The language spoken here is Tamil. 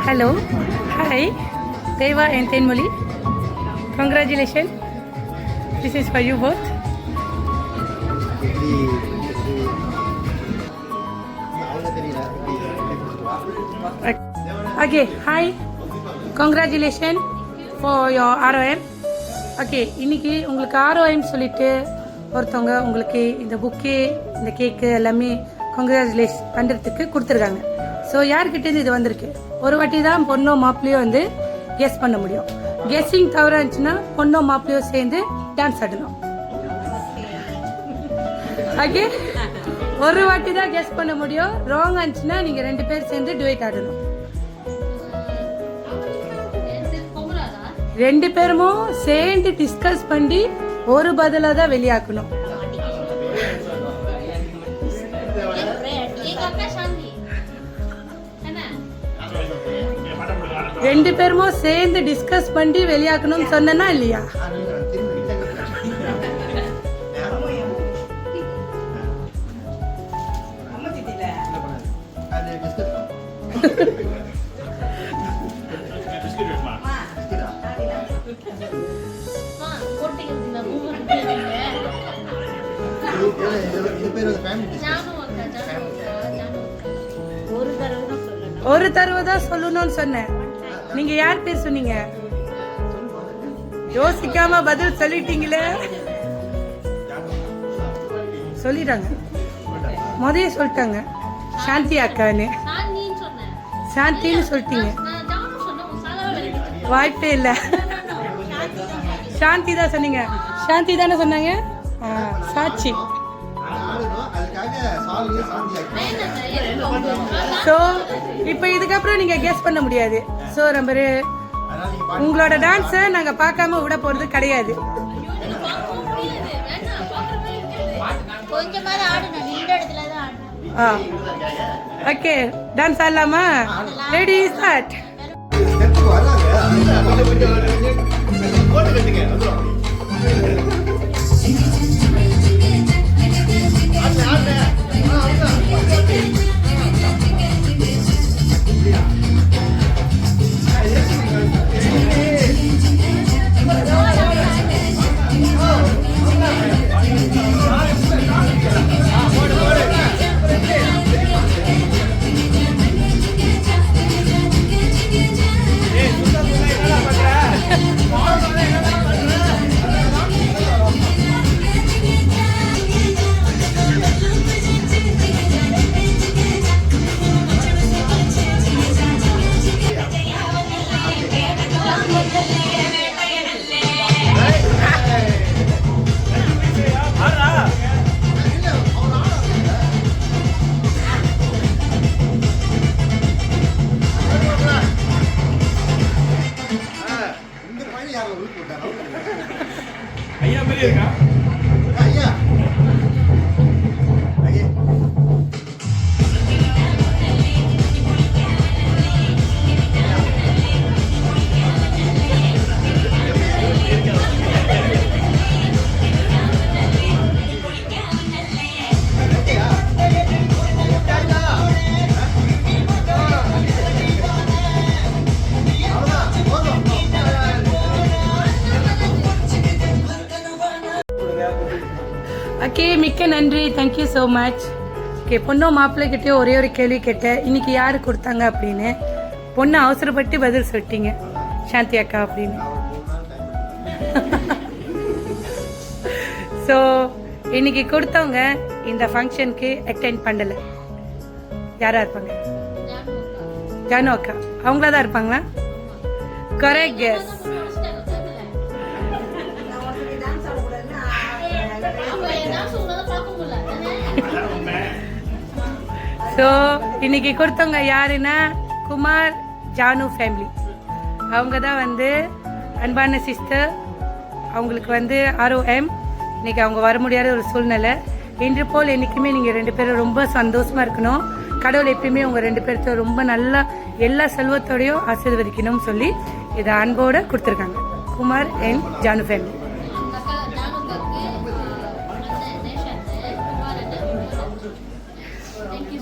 Hello, hi, Deva and Tenmoli. Congratulations. This is for you both. Okay, hi. Congratulations for your ROM. Okay, இன்றைக்கி உங்களுக்கு ஆர்ஓஎம் சொல்லிவிட்டு ஒருத்தவங்க உங்களுக்கு இந்த புக்கு இந்த கேக்கு எல்லாமே கங்க்ராச்சுலேஷன் பண்ணுறதுக்கு கொடுத்துருக்காங்க. ஸோ யார்கிட்டேருந்து இது வந்திருக்கு? ஒரு வாட்டி தான் பொண்ணோ மாப்பிள்ளையோ வந்து கெஸ் பண்ண முடியும். கெஸ்ஸிங் தவறாக இருந்துச்சுன்னா பொண்ணோ மாப்பிள்ளையோ சேர்ந்து டான்ஸ் ஆடணும். ஓகே, ஒரு வாட்டி தான் கெஸ் பண்ண முடியும். ராங் ஆச்சுன்னா நீங்கள் 2 பேர் சேர்ந்து டுவேட் ஆடணும். 2 பேருமோ சேர்ந்து டிஸ்கஸ் பண்ணி ஒரு பதிலாக தான் வெளியாக்கணும். ரெண்டு பேருமோ சேர்ந்து டிஸ்கஸ் பண்ணி வெளியாக்கணும்னு சொன்னா இல்லையா? ஒரு தடவை தான் சொல்லணும்னு சொன்னேன். நீங்க யார் பேர் சொன்னீங்க? யோசிக்காம பதில் சொல்லிட்டீங்களே. சொல்லிட்டாங்க, முதல்ல சொல்லிட்டாங்க சாந்தி அக்கான்னு. சாந்தின்னு சொல்லிட்டீங்க, வாய்ப்பே இல்லை. சாந்தி தான் சொன்னீங்க. சாந்தி தானே சொன்னாங்க. சாட்சி. ஸோ இப்போ இதுக்கப்புறம் நீங்கள் கெஸ் பண்ண முடியாது. ஸோ நம்பரு உங்களோட டான்ஸை நாங்கள் பார்க்காம விட போகிறது கிடையாது. ஓகே, டான்ஸ் ஆடலாமா? Ready, start. ஐயா மாதிரி இருக்கா? ஐயா ஓகே, மிக்க நன்றி, தேங்க்யூ ஸோ மச். ஓகே, பொண்ணோ மாப்பிள்ளைகிட்டே ஒரே ஒரு கேள்வி கேட்டேன், இன்னைக்கு யார் கொடுத்தாங்க அப்படின்னு. பொண்ணு அவசரப்பட்டு பதில் சொல்லிட்டீங்க, சாந்தி அக்கா அப்படின்னு. ஸோ இன்னைக்கு கொடுத்தவங்க இந்த ஃபங்க்ஷனுக்கு அட்டென்ட் பண்ணலை. யாராக இருப்பாங்க? ஜானு அக்கா. அவங்களா தான் இருப்பாங்களா? Correct guess. ஸோ இன்னைக்கு கொடுத்தவங்க யாருன்னா குமார் ஜானு ஃபேமிலி. அவங்க தான் வந்து அன்பான சிஸ்டர். அவங்களுக்கு வந்து ROM. இன்னைக்கு அவங்க வர முடியாத ஒரு சூழ்நிலை. இன்று போல் என்றைக்குமே நீங்கள் 2 பேரும் ரொம்ப சந்தோஷமாக இருக்கணும். கடவுள் எப்பயுமே உங்கள் 2 பேர்த்த ரொம்ப நல்லா எல்லா செல்வத்தோடையும் ஆசீர்வதிக்கணும்னு சொல்லி இதை அன்போடு கொடுத்துருக்காங்க. Kumar and Janu family. Thank you.